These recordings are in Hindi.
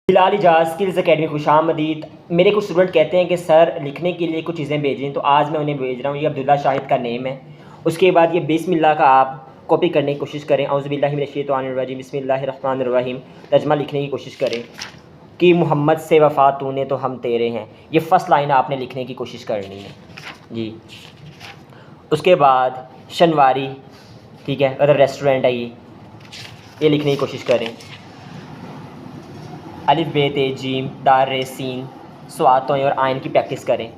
बिलाल इजाज़ स्किल्स अकेडमी खुशामदीद। मेरे कुछ स्टूडेंट कहते हैं कि सर लिखने के लिए कुछ चीज़ें भेजें, तो आज मैं उन्हें भेज रहा हूँ। ये अब्दुल्ला शाहिद का नेम है। उसके बाद ये बिस्मिल्लाह का आप कॉपी करने की कोशिश करें। औज़ुबिल्लाहि मिनश्शैतानिर्रजीम बिस्मिल्लाहिर्रहमानिर्रहीम तर्जुमा लिखने की कोशिश करें कि मोहम्मद से वफ़ा तूने तो हम तेरे हैं। ये फ़र्स्ट लाइन आपने लिखने की कोशिश करनी है जी। उसके बाद शनवारी, ठीक है, अगर रेस्टोरेंट है ये लिखने की कोशिश करें। अलिफ बे ते जीम दार रे सीन स्वात और आयन की प्रैक्टिस करें।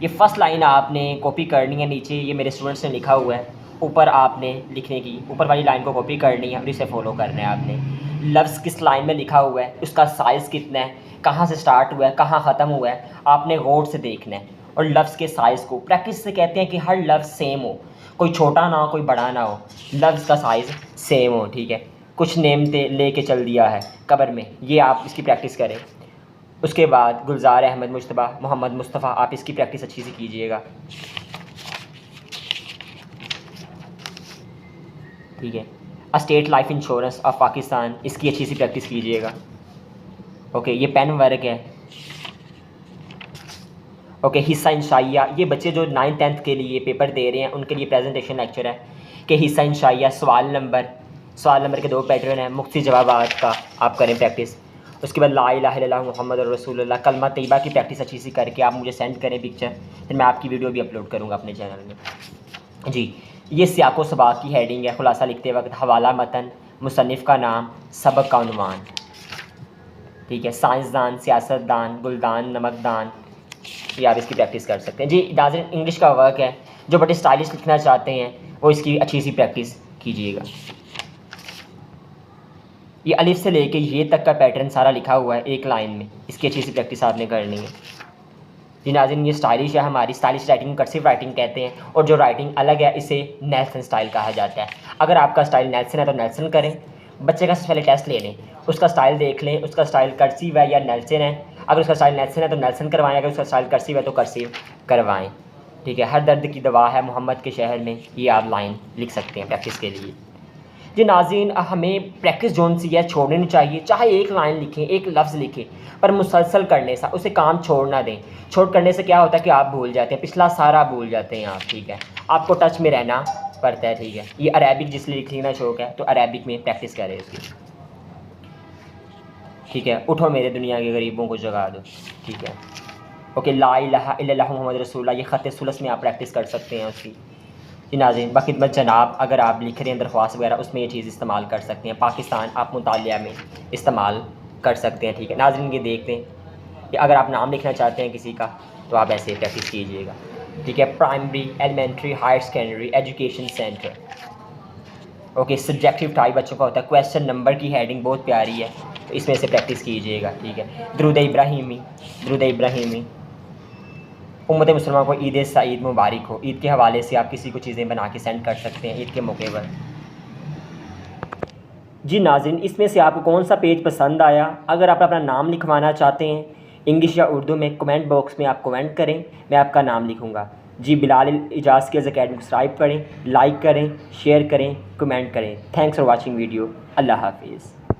ये फ़र्स्ट लाइन आपने कॉपी करनी है। नीचे ये मेरे स्टूडेंट्स ने लिखा हुआ है, ऊपर आपने लिखने की ऊपर वाली लाइन को कॉपी करनी है और इसे फॉलो करना है आपने। लफ्ज़ किस लाइन में लिखा हुआ है, उसका साइज़ कितना है, कहाँ से स्टार्ट हुआ है, कहाँ ख़त्म हुआ है, आपने गौर से देखना है। और लफ्ज़ के साइज़ को प्रैक्टिस से कहते हैं कि हर लफ्ज़ सेम हो, कोई छोटा ना हो कोई बड़ा ना हो, लफ्ज़ का साइज़ सेम हो, ठीक है। कुछ नेम ले के चल दिया है कब्र में, ये आप इसकी प्रैक्टिस करें। उसके बाद गुलज़ार अहमद मुश्तबा मोहम्मद मुस्तफ़ा, आप इसकी प्रैक्टिस अच्छी से कीजिएगा, ठीक है। State life insurance of Pakistan, इसकी अच्छी सी प्रैक्टिस कीजिएगा। ओके, ये पेन वर्क है। ओके, हिस्सा इंशाइया, ये बच्चे जो 9th 10th के लिए पेपर दे रहे हैं उनके लिए प्रेजेंटेशन लेक्चर है कि हिस्सा इंशाइया सवाल नंबर के 2 पैटर्न हैं, मुख्तलिफ जवाबात का आप करें प्रैक्टिस। उसके बाद ला इलाहा इल्लल्लाह मुहम्मद रसूलुल्लाह कलमा तैयबा की प्रैक्टिस अच्छी सी करके आप मुझे सेंड करें पिक्चर, फिर मैं आपकी वीडियो भी अपलोड करूँगा अपने चैनल में जी। ये सियाको सबाक की हेडिंग है। खुलासा लिखते वक्त हवाला मतन, मुसन्निफ़ का नाम, सबक का उन्वान, ठीक है। साइंसदान, सियासतदान, गुलदान, नमकदान, ये आप इसकी प्रैक्टिस कर सकते हैं जी। नाज़रीन, इंग्लिश का वर्क है, जो बड़े स्टाइलिश लिखना चाहते हैं वो इसकी अच्छी सी प्रैक्टिस कीजिएगा। ये अलिफ से लेके ये तक का पैटर्न सारा लिखा हुआ है एक लाइन में, इसकी अच्छी सी प्रैक्टिस आपने करनी है जी। नाज़रीन, ये स्टाइलिश है, हमारी स्टाइलिश राइटिंग कर्सिव राइटिंग कहते हैं, और जो राइटिंग अलग है इसे नेल्सन स्टाइल कहा जाता है। अगर आपका स्टाइल नेल्सन है तो नेल्सन करें। बच्चे का सबसे पहले टेस्ट ले लें, उसका स्टाइल देख लें, उसका स्टाइल कर्सिव है या नेल्सन है। अगर उसका स्टाइल नेल्सन है तो नेल्सन करवाएं, अगर उसका स्टाइल कर्सिव है तो कर्सिव करवाएं, ठीक है। हर दर्द की दवा है मोहम्मद के शहर में, ये आप लाइन लिख सकते हैं प्रैक्टिस के लिए जी। नाज़रीन, हमें प्रैक्टिस जोन सी है छोड़नी नहीं चाहिए, चाहे एक लाइन लिखें, एक लफ्ज़ लिखें, पर मुसलसल करने से उसे काम छोड़ ना दें। छोड़ करने से क्या होता है कि आप भूल जाते हैं, पिछला सारा भूल जाते हैं आप, ठीक है। आपको टच में रहना पड़ता है, ठीक है। ये अरेबिक जिसलिए लिखना शौक है तो अरेबिक में प्रैक्टिस करें इसकी, ठीक है। उठो मेरे दुनिया के गरीबों को जगा दो, ठीक है। ओके, ला इलाहा इल्लल्लाह मुहम्मद रसूलुल्लाह, ये ख़त सुलस में आप प्रैक्टिस कर सकते हैं उसकी जी। नाज़रीन, बाखिदमत जनाब, अगर आप लिख रहे हैं दरख्वास्त वगैरह उसमें ये चीज़ इस्तेमाल कर सकते हैं। पाकिस्तान आप मुतालिया में इस्तेमाल कर सकते हैं, ठीक है। नाज़रीन, ये देखते हैं कि अगर आप नाम लिखना चाहते हैं किसी का तो आप ऐसे प्रैक्टिस कीजिएगा, ठीक है। Primary, elementary, higher secondary education centre. Okay, subjective type बच्चों का होता है। क्वेश्चन नंबर की हेडिंग बहुत प्यारी है, तो इसमें से प्रैक्टिस कीजिएगा, ठीक है। दुरूद इब्राहिमी उम्मत मुसलमान को ईद सईद मुबारक हो। ईद के हवाले से आप किसी को चीज़ें बना के सेंड कर सकते हैं ईद के मौके पर जी। नाज़रीन, इसमें से आपको कौन सा पेज पसंद आया? अगर आप अपना नाम लिखवाना चाहते हैं इंग्लिश या उर्दू में, कमेंट बॉक्स में आप कमेंट करें, मैं आपका नाम लिखूँगा जी। बिलाल इजाज़ स्किल्स अकेडमी को सब्सक्राइब करें, लाइक करें, शेयर करें, कमेंट करें। Thanks for watching video. अल्लाह हाफिज़।